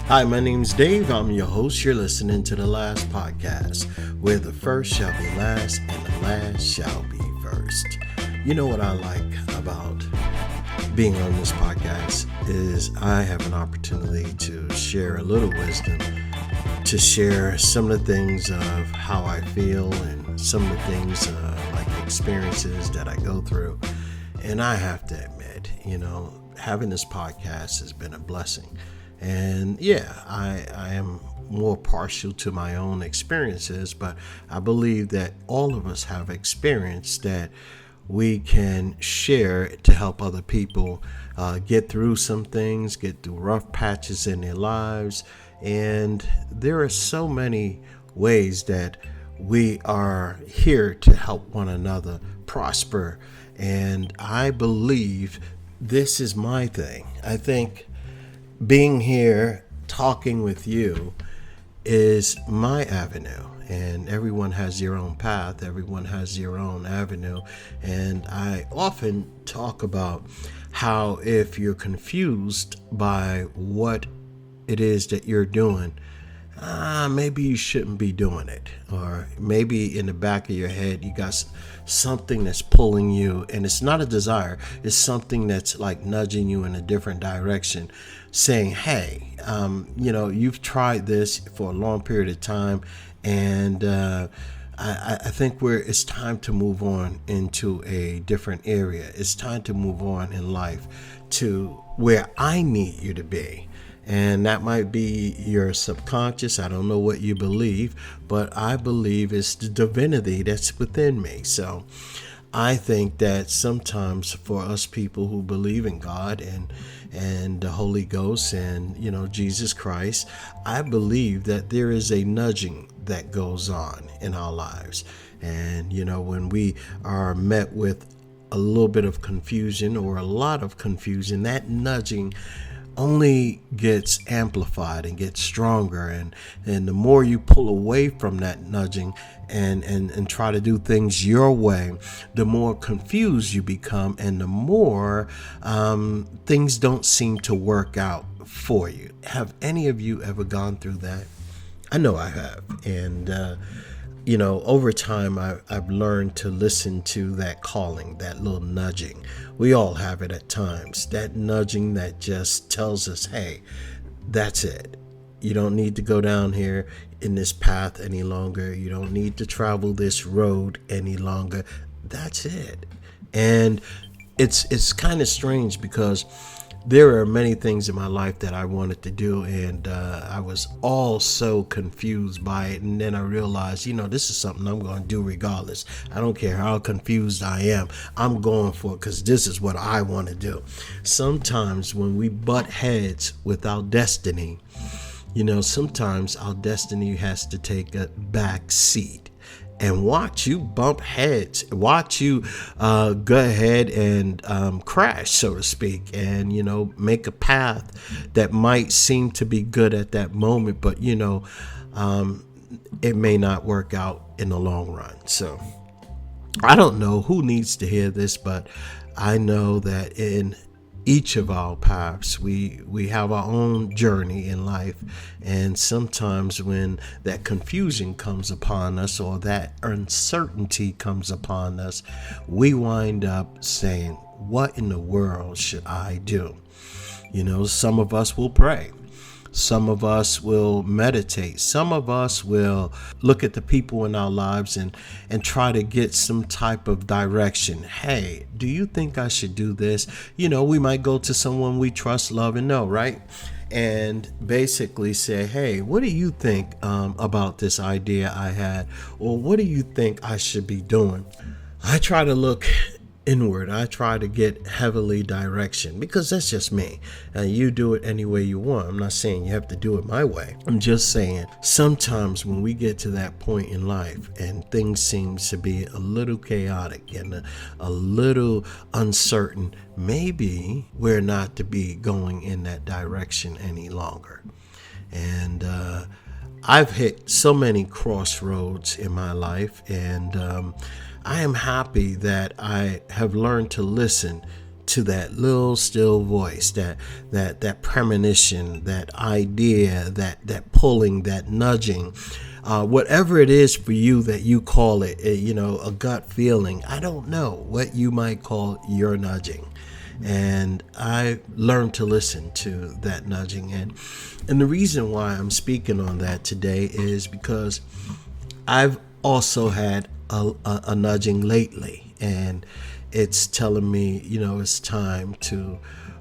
Hi, my name's Dave. I'm your host. You're listening to The Last Podcast, where the first shall be last and the last shall be first. You know what I like about being on this podcast is I have an opportunity to share a little wisdom, to share some of the things of how I feel and some of the things like experiences that I go through. And I have to admit, having this podcast has been a blessing. And yeah, I am more partial to my own experiences, but I believe that all of us have experience that we can share to help other people get through some things, get through rough patches in their lives. And there are so many ways that we are here to help one another prosper. And I believe this is my thing. I think being here talking with you is my avenue, and everyone has their own path, everyone has their own avenue. And I often talk about how if you're confused by what it is that you're doing, maybe you shouldn't be doing it. Or maybe in the back of your head you got something that's pulling you, and it's not a desire, it's something that's like nudging you in a different direction, saying, hey, you've tried this for a long period of time, and I think it's time to move on into a different area. It's time to move on in life to where I need you to be. And that might be your subconscious. I don't know what you believe, but I believe it's the divinity that's within me. So I think that sometimes for us people who believe in God and the Holy Ghost and, Jesus Christ, I believe that there is a nudging that goes on in our lives. And, when we are met with a little bit of confusion or a lot of confusion, that nudging only gets amplified and gets stronger, and the more you pull away from that nudging and try to do things your way, the more confused you become, and the more things don't seem to work out for you. Have any of you ever gone through that? I know I have. And over time, I've learned to listen to that calling, that little nudging. We all have it at times. That nudging that just tells us, hey, that's it. You don't need to go down here in this path any longer. You don't need to travel this road any longer. That's it. And it's kind of strange because there are many things in my life that I wanted to do, and I was all so confused by it. And then I realized, this is something I'm going to do regardless. I don't care how confused I am. I'm going for it because this is what I want to do. Sometimes when we butt heads with our destiny, sometimes our destiny has to take a back seat and watch you bump heads, watch you go ahead and crash, so to speak, and, make a path that might seem to be good at that moment, but, it may not work out in the long run. So I don't know who needs to hear this, but I know that in each of our paths, we have our own journey in life, and sometimes when that confusion comes upon us or that uncertainty comes upon us, we wind up saying, what in the world should I do? Some of us will pray. Some of us will meditate. Some of us will look at the people in our lives and try to get some type of direction. Hey, do you think I should do this? We might go to someone we trust, love, and know, right? And basically say, hey, what do you think about this idea I had? Or what do you think I should be doing? I try to look inward. I try to get heavily direction because that's just me. And you do it any way you want. I'm not saying you have to do it my way. I'm just saying sometimes when we get to that point in life and things seem to be a little chaotic and a little uncertain, maybe we're not to be going in that direction any longer. And I've hit so many crossroads in my life, and I am happy that I have learned to listen to that little still voice, that premonition, that idea, that pulling, that nudging, whatever it is for you that you call it, a gut feeling. I don't know what you might call your nudging. And I learned to listen to that nudging. And the reason why I'm speaking on that today is because I've also had a nudging lately, and it's telling me, it's time to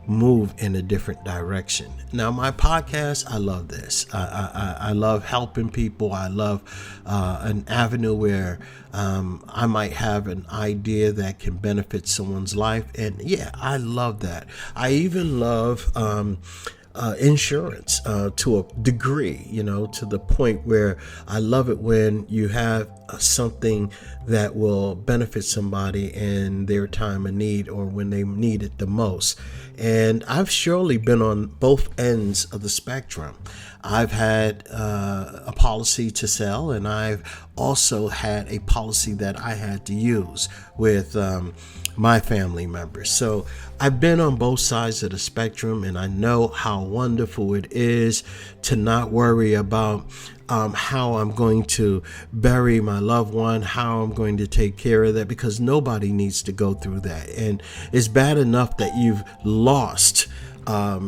move in a different direction. Now, my podcast, I love this. I love helping people. I love an avenue where I might have an idea that can benefit someone's life. And yeah, I love that. I even love insurance to a degree, to the point where I love it when you have something that will benefit somebody in their time of need or when they need it the most. And I've surely been on both ends of the spectrum. I've had a policy to sell, and I've also had a policy that I had to use with my family members. So I've been on both sides of the spectrum, and I know how wonderful it is to not worry about how I'm going to bury my loved one, how I'm going to take care of that, because nobody needs to go through that. And it's bad enough that you've lost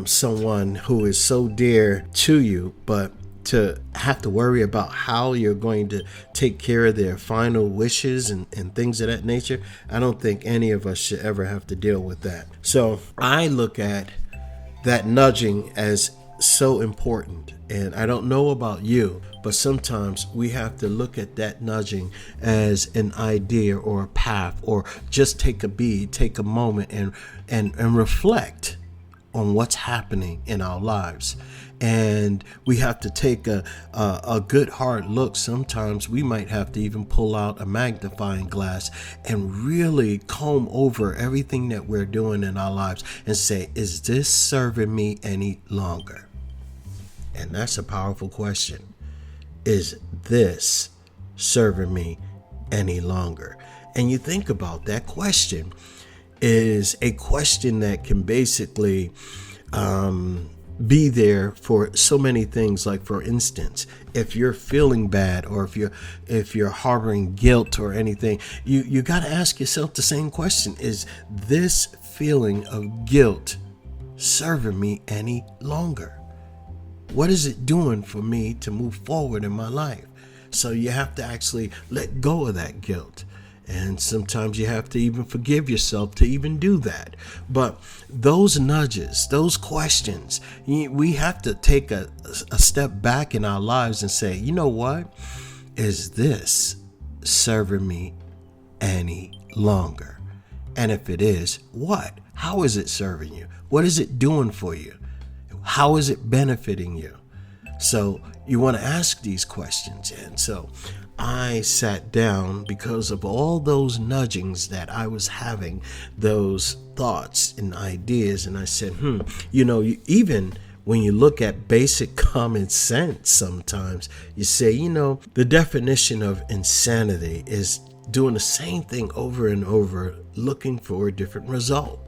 someone who is so dear to you, but to have to worry about how you're going to take care of their final wishes and things of that nature, I don't think any of us should ever have to deal with that. So I look at that nudging as so important. And I don't know about you, but sometimes we have to look at that nudging as an idea or a path, or just take a moment and reflect on what's happening in our lives. And we have to take a good hard look. Sometimes we might have to even pull out a magnifying glass and really comb over everything that we're doing in our lives and say, is this serving me any longer? And that's a powerful question. Is this serving me any longer? And you think about that question is a question that can basically be there for so many things. Like, for instance, if you're feeling bad, or if you're harboring guilt or anything, you got to ask yourself the same question. Is this feeling of guilt serving me any longer? What is it doing for me to move forward in my life? So you have to actually let go of that guilt. And sometimes you have to even forgive yourself to even do that. But those nudges, those questions, we have to take a step back in our lives and say, you know what? Is this serving me any longer? And if it is, what? How is it serving you? What is it doing for you? How is it benefiting you? So you want to ask these questions. And so I sat down because of all those nudgings that I was having, those thoughts and ideas. And I said, even when you look at basic common sense, sometimes you say, the definition of insanity is doing the same thing over and over, looking for a different result.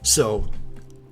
So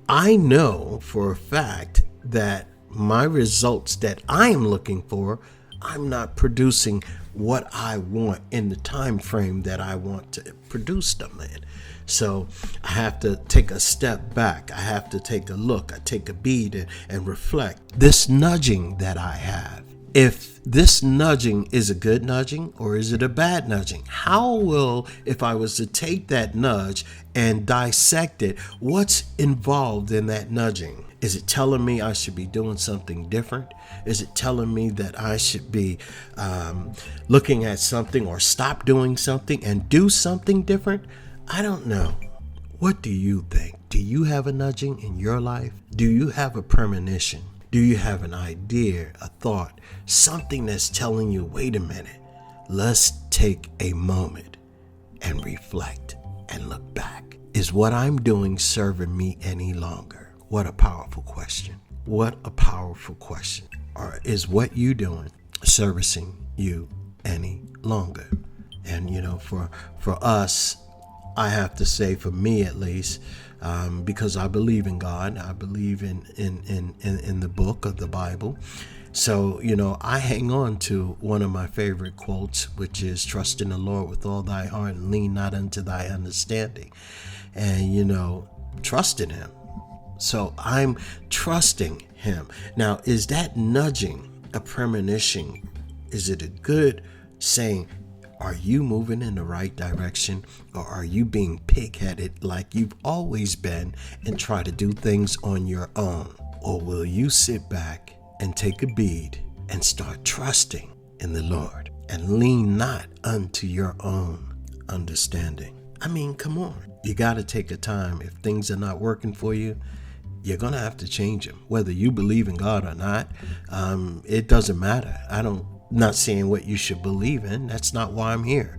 I know for a fact that my results that I am looking for, I'm not producing what I want in the time frame that I want to produce them in. So I have to take a step back. I have to take a look. I take a beat and reflect. This nudging that I have, if this nudging is a good nudging or is it a bad nudging? How will, if I was to take that nudge and dissect it, what's involved in that nudging? Is it telling me I should be doing something different? Is it telling me that I should be looking at something or stop doing something and do something different? I don't know. What do you think? Do you have a nudging in your life? Do you have a premonition? Do you have an idea, a thought, something that's telling you, wait a minute, let's take a moment and reflect and look back. Is what I'm doing serving me any longer? What a powerful question. What a powerful question. Or is what you doing servicing you any longer? And for us, I have to say, for me at least, because I believe in God, I believe in the book of the Bible. So, I hang on to one of my favorite quotes, which is trust in the Lord with all thy heart and lean not unto thy understanding. And, trust in him. So I'm trusting him. Now, is that nudging a premonition? Is it a good saying, are you moving in the right direction, or are you being pig-headed like you've always been and try to do things on your own? Or will you sit back and take a bead and start trusting in the Lord and lean not unto your own understanding? I mean, come on. You got to take a time. If things are not working for you, you're going to have to change them. Whether you believe in God or not, it doesn't matter. Not saying what you should believe in. That's not why I'm here.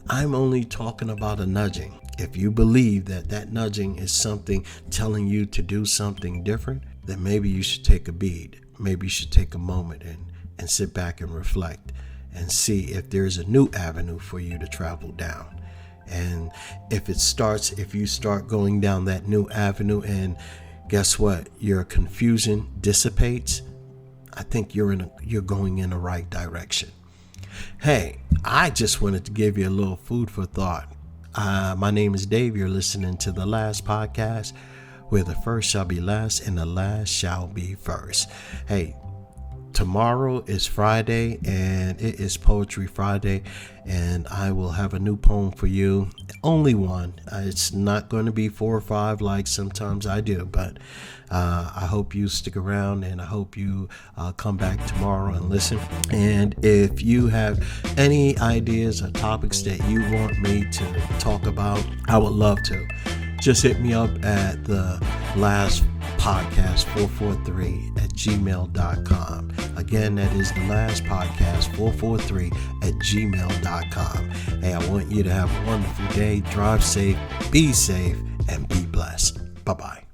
I'm only talking about a nudging. If you believe that nudging is something telling you to do something different, then maybe you should take a bead. Maybe you should take a moment and sit back and reflect and see if there's a new avenue for you to travel down. And if you start going down that new avenue, and guess what? Your confusion dissipates, I think you're going in the right direction. Hey, I just wanted to give you a little food for thought. My name is Dave. You're listening to The Last Podcast, where the first shall be last and the last shall be first. Hey, tomorrow is Friday, and it is Poetry Friday, and I will have a new poem for you. Only one. It's not going to be 4 or 5 like sometimes I do, but I hope you stick around, and I hope you come back tomorrow and listen. And if you have any ideas or topics that you want me to talk about, I would love to. Just hit me up at the last podcast 443@gmail.com. Again, that is the last podcast 443@gmail.com. Hey, I want you to have a wonderful day. Drive safe, be safe, and be blessed. Bye-bye.